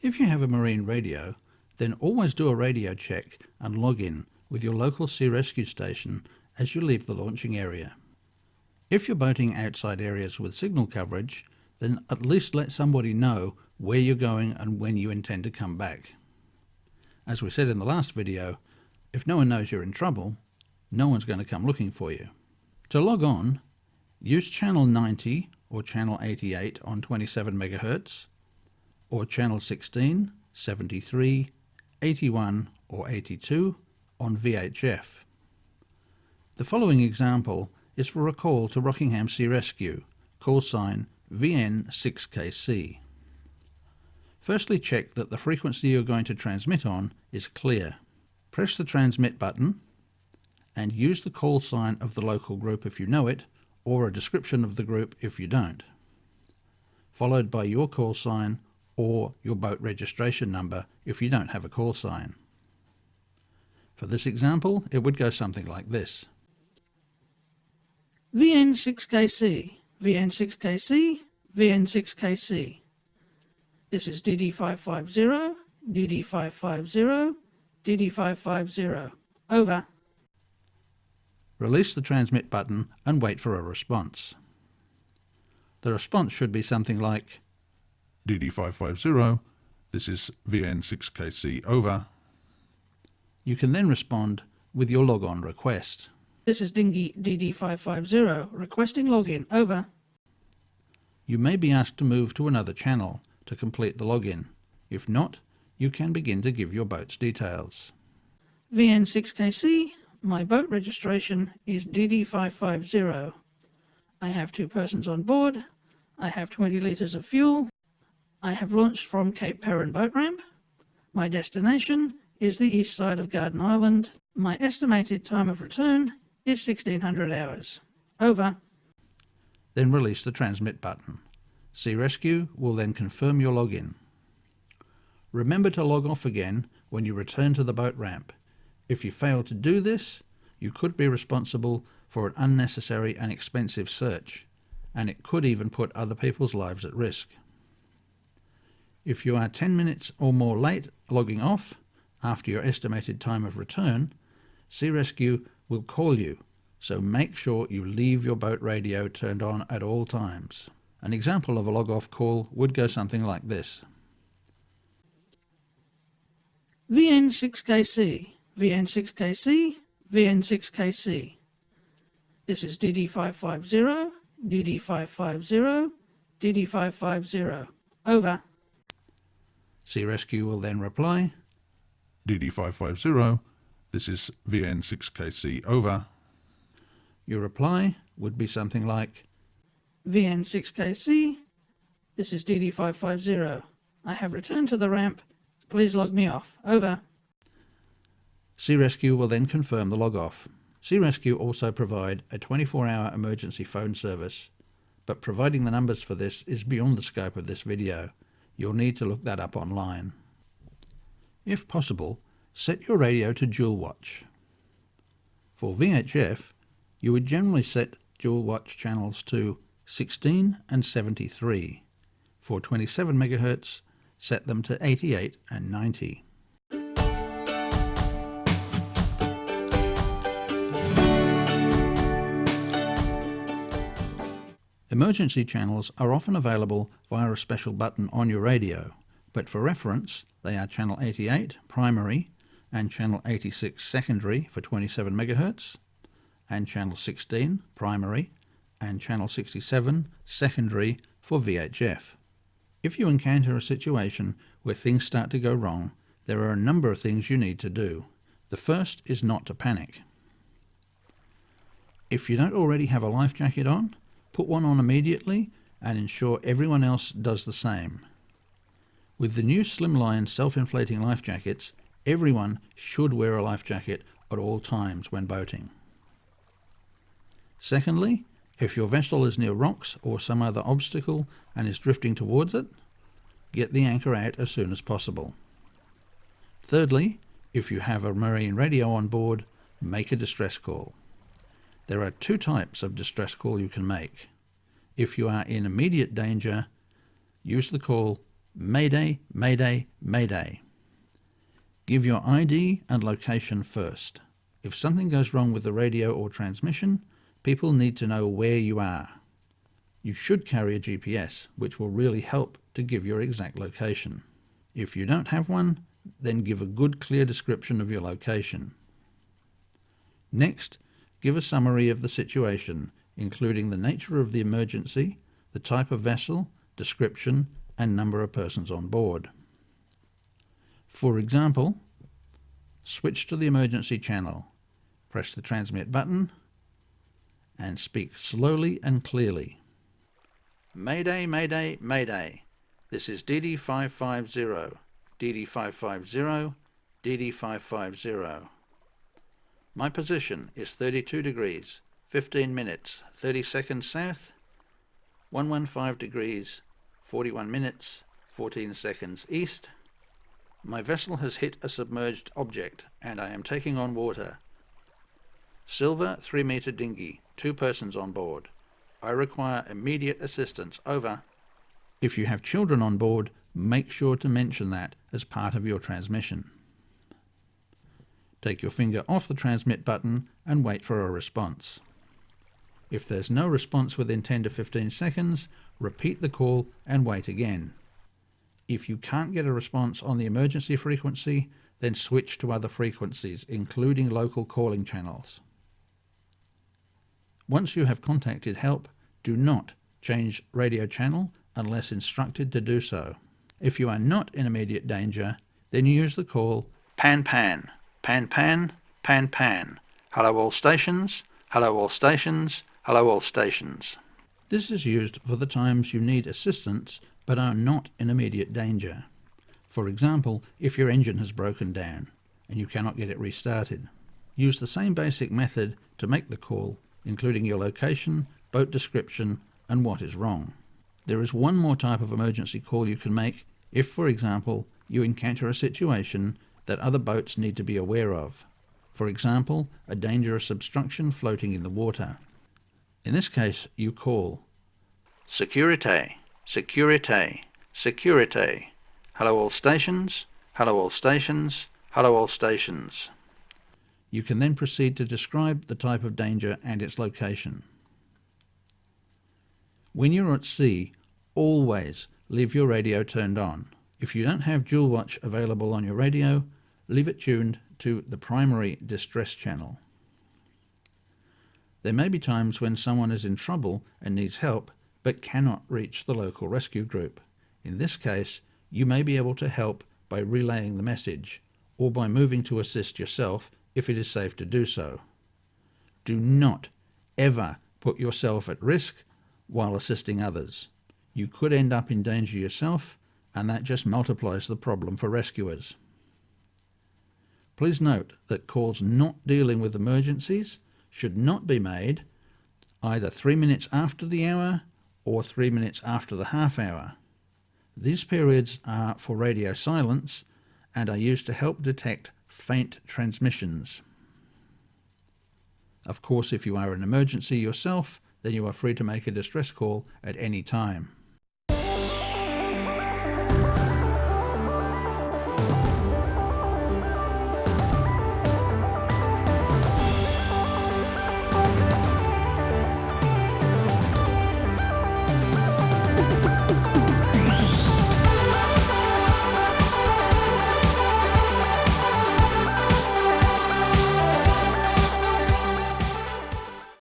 If you have a marine radio, then always do a radio check and log in with your local sea rescue station as you leave the launching area. If you're boating outside areas with signal coverage, then at least let somebody know where you're going and when you intend to come back. As we said in the last video, if no one knows you're in trouble, no one's going to come looking for you. To log on, use channel 90 or channel 88 on 27 MHz, or channel 16, 73, 81 or 82 on VHF. The following example is for a call to Rockingham Sea Rescue, call sign VN6KC. Firstly, check that the frequency you're going to transmit on is clear. Press the transmit button and use the call sign of the local group if you know it, or a description of the group if you don't, followed by your call sign or your boat registration number if you don't have a call sign. For this example, it would go something like this. VN6KC, VN6KC, VN6KC. This is DD550, DD550, DD550. Over. Release the transmit button and wait for a response. The response should be something like, DD550, this is VN6KC, over. You can then respond with your logon request. This is Dinghy DD550, requesting login, over. You may be asked to move to another channel to complete the login. If not, you can begin to give your boat's details. VN6KC, my boat registration is DD550. I have 2 persons on board. I have 20 litres of fuel. I have launched from Cape Perrin boat ramp. My destination is the east side of Garden Island. My estimated time of return is 1600 hours. Over. Then release the transmit button. Sea Rescue will then confirm your login. Remember to log off again when you return to the boat ramp. If you fail to do this, you could be responsible for an unnecessary and expensive search, and it could even put other people's lives at risk. If you are 10 minutes or more late logging off after your estimated time of return, Sea Rescue will call you, so make sure you leave your boat radio turned on at all times. An example of a log-off call would go something like this. VN6KC, VN6KC, VN6KC. This is DD550, DD550, DD550. Over. Sea Rescue will then reply, DD550, this is VN6KC, over. Your reply would be something like, VN6KC, this is DD550. I have returned to the ramp. Please log me off. Over. Sea Rescue will then confirm the log-off. Sea Rescue also provide a 24-hour emergency phone service, but providing the numbers for this is beyond the scope of this video. You'll need to look that up online. If possible, set your radio to dual watch. For VHF, you would generally set dual watch channels to 16 and 73. For 27 MHz, set them to 88 and 90. Emergency channels are often available via a special button on your radio, but for reference, they are channel 88 primary and channel 86 secondary for 27 MHz, and channel 16 primary and channel 67 secondary for VHF. If you encounter a situation where things start to go wrong, there are a number of things you need to do. The first is not to panic. If you don't already have a life jacket on, put one on immediately and ensure everyone else does the same. With the new slimline self-inflating life jackets, everyone should wear a life jacket at all times when boating. Secondly, if your vessel is near rocks or some other obstacle and is drifting towards it, get the anchor out as soon as possible. Thirdly, if you have a marine radio on board, make a distress call. There are 2 types of distress call you can make. If you are in immediate danger, use the call Mayday, mayday, mayday. Give your ID and location first. If something goes wrong with the radio or transmission, people need to know where you are. You should carry a GPS, which will really help to give your exact location. If you don't have one, then give a good, clear description of your location. Next, give a summary of the situation, including the nature of the emergency, the type of vessel, description, and number of persons on board. For example, switch to the emergency channel, press the transmit button, and speak slowly and clearly. Mayday, mayday, mayday. This is DD550, DD550, DD550. My position is 32 degrees, 15 minutes, 30 seconds south, 115 degrees, 41 minutes, 14 seconds east. My vessel has hit a submerged object and I am taking on water. Silver 3-meter dinghy, 2 persons on board. I require immediate assistance. Over. If you have children on board, make sure to mention that as part of your transmission. Take your finger off the transmit button and wait for a response. If there's no response within 10 to 15 seconds, repeat the call and wait again. If you can't get a response on the emergency frequency, then switch to other frequencies, including local calling channels. Once you have contacted help, do not change radio channel unless instructed to do so. If you are not in immediate danger, then use the call pan pan, pan pan, pan pan. Hello all stations, hello all stations, hello all stations. This is used for the times you need assistance but are not in immediate danger. For example, if your engine has broken down and you cannot get it restarted. Use the same basic method to make the call, including your location, boat description, and what is wrong. There is one more type of emergency call you can make if, for example, you encounter a situation that other boats need to be aware of. For example, a dangerous obstruction floating in the water. In this case, you call secur-e-tay, secur-e-tay, secur-e-tay. Hello all stations, hello all stations, hello all stations. You can then proceed to describe the type of danger and its location. When you're at sea, always leave your radio turned on. If you don't have dual watch available on your radio, leave it tuned to the primary distress channel. There may be times when someone is in trouble and needs help, but cannot reach the local rescue group. In this case, you may be able to help by relaying the message, or by moving to assist yourself if it is safe to do so. Do not ever put yourself at risk while assisting others. You could end up in danger yourself, and that just multiplies the problem for rescuers. Please note that calls not dealing with emergencies should not be made either 3 minutes after the hour or 3 minutes after the half hour. These periods are for radio silence and are used to help detect faint transmissions. Of course, if you are in an emergency yourself, then you are free to make a distress call at any time.